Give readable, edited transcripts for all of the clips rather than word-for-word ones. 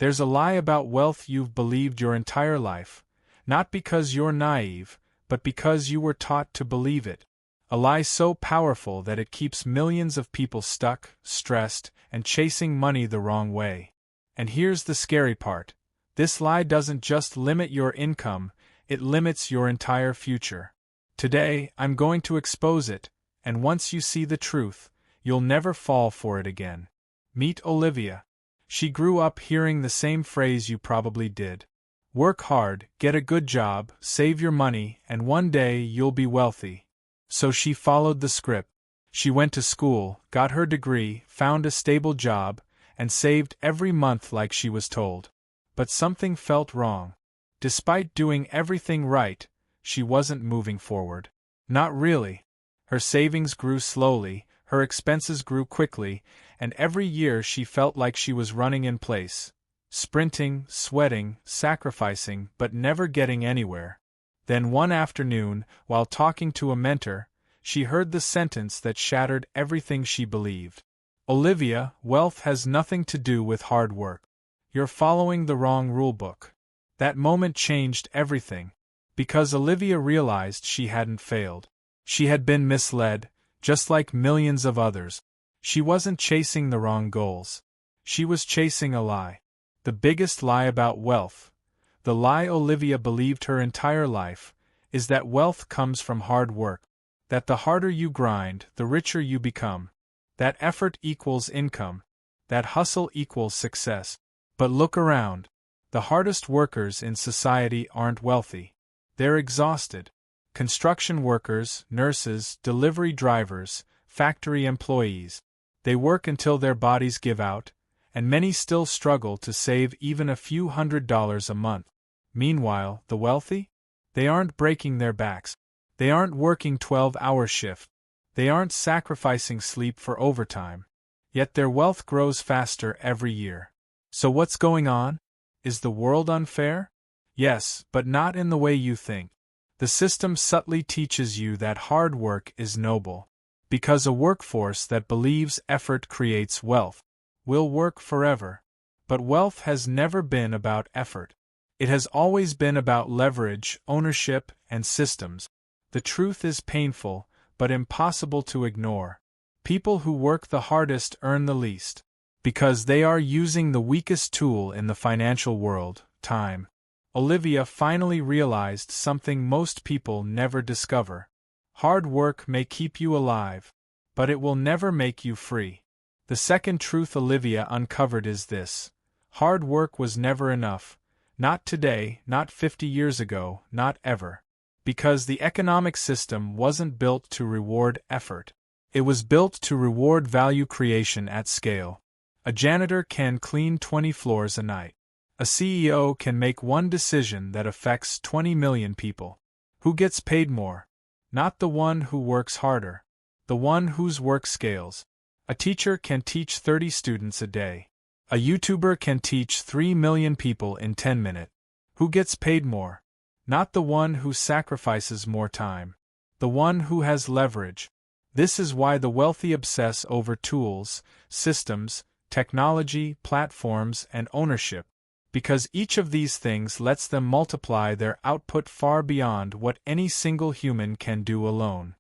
There's a lie about wealth you've believed your entire life, not because you're naive, but because you were taught to believe it. A lie so powerful that it keeps millions of people stuck, stressed, and chasing money the wrong way. And here's the scary part. This lie doesn't just limit your income, it limits your entire future. Today, I'm going to expose it, and once you see the truth, you'll never fall for it again. Meet Olivia. She grew up hearing the same phrase you probably did. Work hard, get a good job, save your money, and one day you'll be wealthy. So she followed the script. She went to school, got her degree, found a stable job, and saved every month like she was told. But something felt wrong. Despite doing everything right, she wasn't moving forward. Not really. Her savings grew slowly, her expenses grew quickly, and every year she felt like she was running in place, sprinting, sweating, sacrificing, but never getting anywhere. Then one afternoon, while talking to a mentor, she heard the sentence that shattered everything she believed. Olivia, wealth has nothing to do with hard work. You're following the wrong rulebook. That moment changed everything. Because Olivia realized she hadn't failed. She had been misled, just like millions of others. She wasn't chasing the wrong goals. She was chasing a lie. The biggest lie about wealth, the lie Olivia believed her entire life, is that wealth comes from hard work. That the harder you grind, the richer you become. That effort equals income. That hustle equals success. But look around. The hardest workers in society aren't wealthy. They're exhausted. Construction workers, nurses, delivery drivers, factory employees. They work until their bodies give out, and many still struggle to save even a few $100s a month. Meanwhile, the wealthy? They aren't breaking their backs. They aren't working 12-hour shifts. They aren't sacrificing sleep for overtime. Yet their wealth grows faster every year. So what's going on? Is the world unfair? Yes, but not in the way you think. The system subtly teaches you that hard work is noble. Because a workforce that believes effort creates wealth will work forever. But wealth has never been about effort. It has always been about leverage, ownership, and systems. The truth is painful, but impossible to ignore. People who work the hardest earn the least. Because they are using the weakest tool in the financial world, time. Olivia finally realized something most people never discover. Hard work may keep you alive, but it will never make you free. The second truth Olivia uncovered is this. Hard work was never enough. Not today, not 50 years ago, not ever. Because the economic system wasn't built to reward effort. It was built to reward value creation at scale. A janitor can clean 20 floors a night. A CEO can make one decision that affects 20 million people. Who gets paid more? Not the one who works harder. The one whose work scales. A teacher can teach 30 students a day. A YouTuber can teach 3 million people in 10 minutes. Who gets paid more? Not the one who sacrifices more time. The one who has leverage. This is why the wealthy obsess over tools, systems, technology, platforms, and ownership. Because each of these things lets them multiply their output far beyond what any single human can do alone.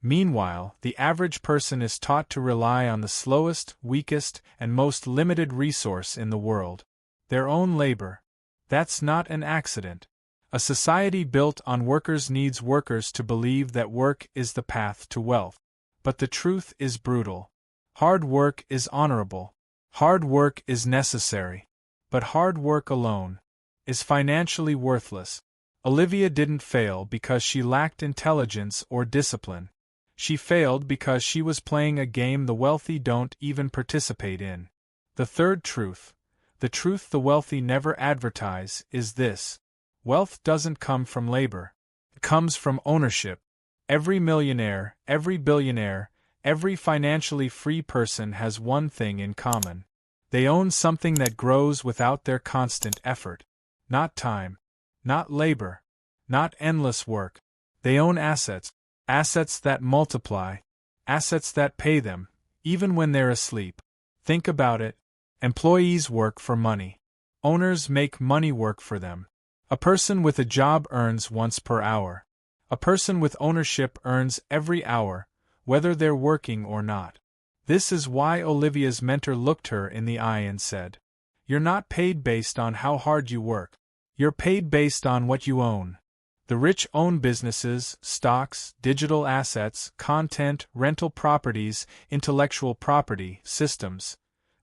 Meanwhile, the average person is taught to rely on the slowest, weakest, and most limited resource in the world: their own labor. That's not an accident. A society built on workers needs workers to believe that work is the path to wealth. But the truth is brutal. Hard work is honorable. Hard work is necessary. But hard work alone is financially worthless. Olivia didn't fail because she lacked intelligence or discipline. She failed because she was playing a game the wealthy don't even participate in. The third truth, the truth the wealthy never advertise, is this. Wealth doesn't come from labor. It comes from ownership. Every millionaire, every billionaire, every financially free person has one thing in common. They own something that grows without their constant effort. Not time. Not labor. Not endless work. They own assets. Assets that multiply. Assets that pay them, even when they're asleep. Think about it. Employees work for money. Owners make money work for them. A person with a job earns once per hour. A person with ownership earns every hour, whether they're working or not. This is why Olivia's mentor looked her in the eye and said, "You're not paid based on how hard you work. You're paid based on what you own." The rich own businesses, stocks, digital assets, content, rental properties, intellectual property, systems,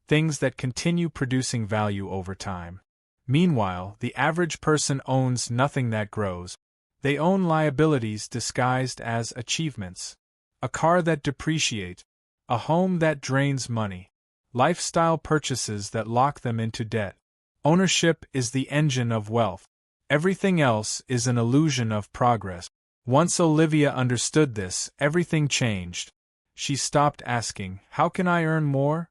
things that continue producing value over time. Meanwhile, the average person owns nothing that grows. They own liabilities disguised as achievements. A car that depreciates, a home that drains money, lifestyle purchases that lock them into debt. Ownership is the engine of wealth. Everything else is an illusion of progress. Once Olivia understood this, everything changed. She stopped asking, "How can I earn more?"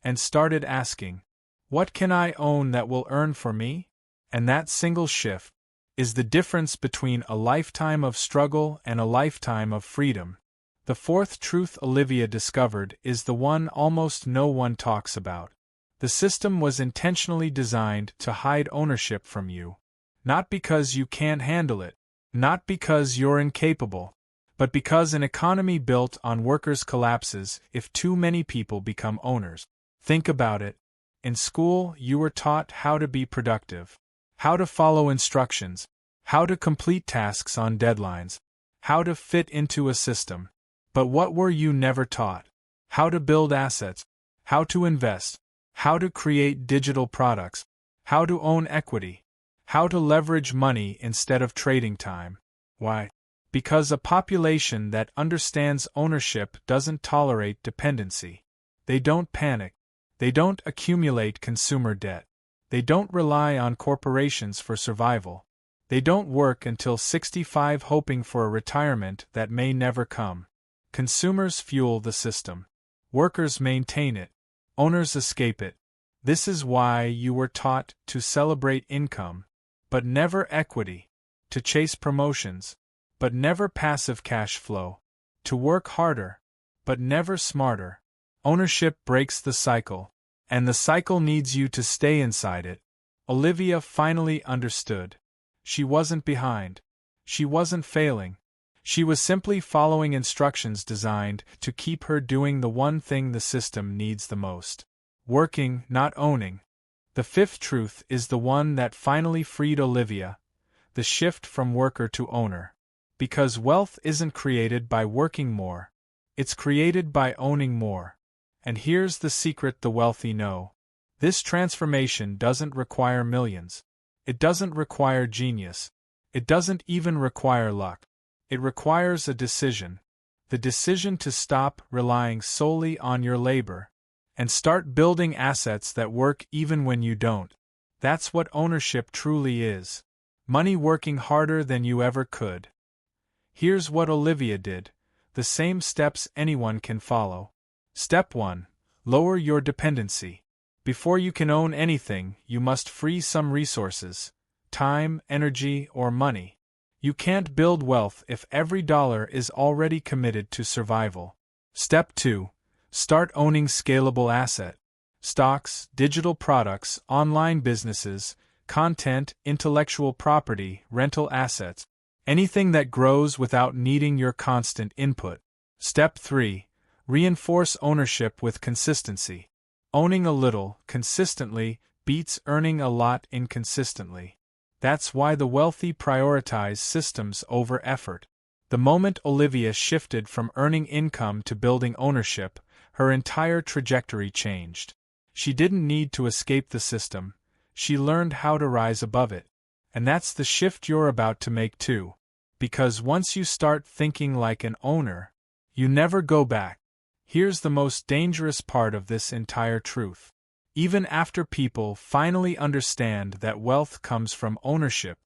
and started asking, "What can I own that will earn for me?" And that single shift is the difference between a lifetime of struggle and a lifetime of freedom. The fourth truth Olivia discovered is the one almost no one talks about. The system was intentionally designed to hide ownership from you. Not because you can't handle it, not because you're incapable, but because an economy built on workers collapses if too many people become owners. Think about it. In school, you were taught how to be productive, how to follow instructions, how to complete tasks on deadlines, how to fit into a system. But what were you never taught? How to build assets, how to invest, how to create digital products, how to own equity, how to leverage money instead of trading time. Why? Because a population that understands ownership doesn't tolerate dependency. They don't panic. They don't accumulate consumer debt. They don't rely on corporations for survival. They don't work until 65 hoping for a retirement that may never come. Consumers fuel the system. Workers maintain it. Owners escape it. This is why you were taught to celebrate income, but never equity, to chase promotions, but never passive cash flow, to work harder, but never smarter. Ownership breaks the cycle, and the cycle needs you to stay inside it. Olivia finally understood. She wasn't behind. She wasn't failing. She was simply following instructions designed to keep her doing the one thing the system needs the most. Working, not owning. The fifth truth is the one that finally freed Olivia, the shift from worker to owner. Because wealth isn't created by working more, it's created by owning more. And here's the secret the wealthy know. This transformation doesn't require millions. It doesn't require genius. It doesn't even require luck. It requires a decision. The decision to stop relying solely on your labor and start building assets that work even when you don't. That's what ownership truly is. Money working harder than you ever could. Here's what Olivia did, the same steps anyone can follow. Step 1. Lower your dependency. Before you can own anything, you must free some resources, time, energy, or money. You can't build wealth if every dollar is already committed to survival. Step 2. Start owning scalable asset. Stocks, digital products, online businesses, content, intellectual property, rental assets. Anything that grows without needing your constant input. Step 3. Reinforce ownership with consistency. Owning a little, consistently, beats earning a lot inconsistently. That's why the wealthy prioritize systems over effort. The moment Olivia shifted from earning income to building ownership, her entire trajectory changed. She didn't need to escape the system. She learned how to rise above it. And that's the shift you're about to make too. Because once you start thinking like an owner, you never go back. Here's the most dangerous part of this entire truth. Even after people finally understand that wealth comes from ownership,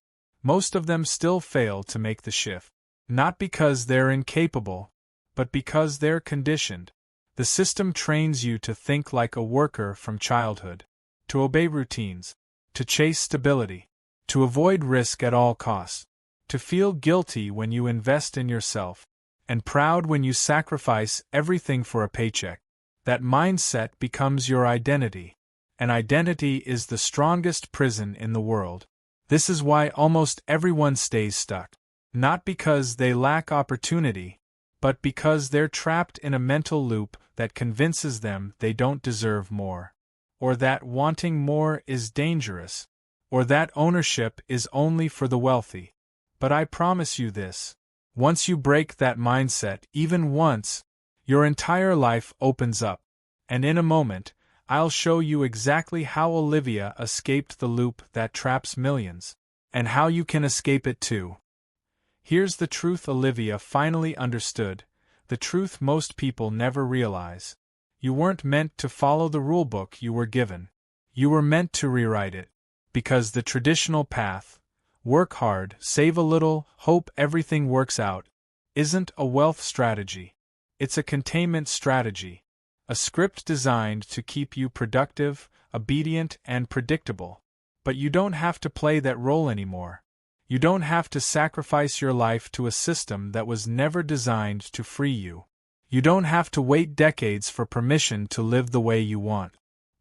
most of them still fail to make the shift. Not because they're incapable, but because they're conditioned. The system trains you to think like a worker from childhood, to obey routines, to chase stability, to avoid risk at all costs, to feel guilty when you invest in yourself, and proud when you sacrifice everything for a paycheck. That mindset becomes your identity. and identity is the strongest prison in the world. This is why almost everyone stays stuck. Not because they lack opportunity, but because they're trapped in a mental loop that convinces them they don't deserve more, or that wanting more is dangerous, or that ownership is only for the wealthy. But I promise you this: once you break that mindset, even once, your entire life opens up. And in a moment, I'll show you exactly how Olivia escaped the loop that traps millions, and how you can escape it too. Here's the truth Olivia finally understood, the truth most people never realize. You weren't meant to follow the rulebook you were given. You were meant to rewrite it. Because the traditional path, work hard, save a little, hope everything works out, isn't a wealth strategy. It's a containment strategy. A script designed to keep you productive, obedient, and predictable. But you don't have to play that role anymore. You don't have to sacrifice your life to a system that was never designed to free you. You don't have to wait decades for permission to live the way you want.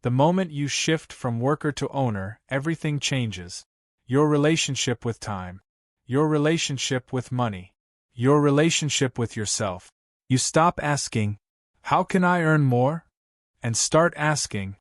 The moment you shift from worker to owner, everything changes. Your relationship with time. Your relationship with money. Your relationship with yourself. You stop asking, "How can I earn more?" and start asking,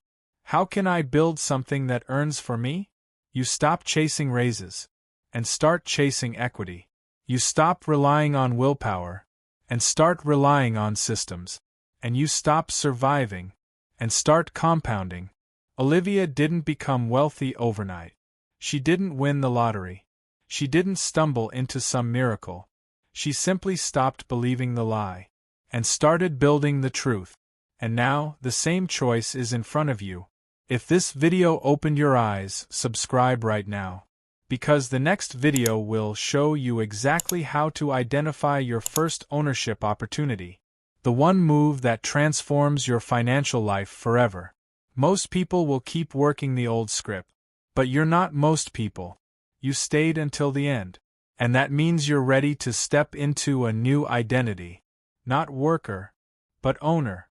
"How can I build something that earns for me?" You stop chasing raises and start chasing equity. You stop relying on willpower and start relying on systems. And you stop surviving and start compounding. Olivia didn't become wealthy overnight. She didn't win the lottery. She didn't stumble into some miracle. She simply stopped believing the lie and started building the truth. And now, the same choice is in front of you. If this video opened your eyes, subscribe right now. Because the next video will show you exactly how to identify your first ownership opportunity. The one move that transforms your financial life forever. Most people will keep working the old script. But you're not most people. You stayed until the end. And that means you're ready to step into a new identity. Not worker, but owner.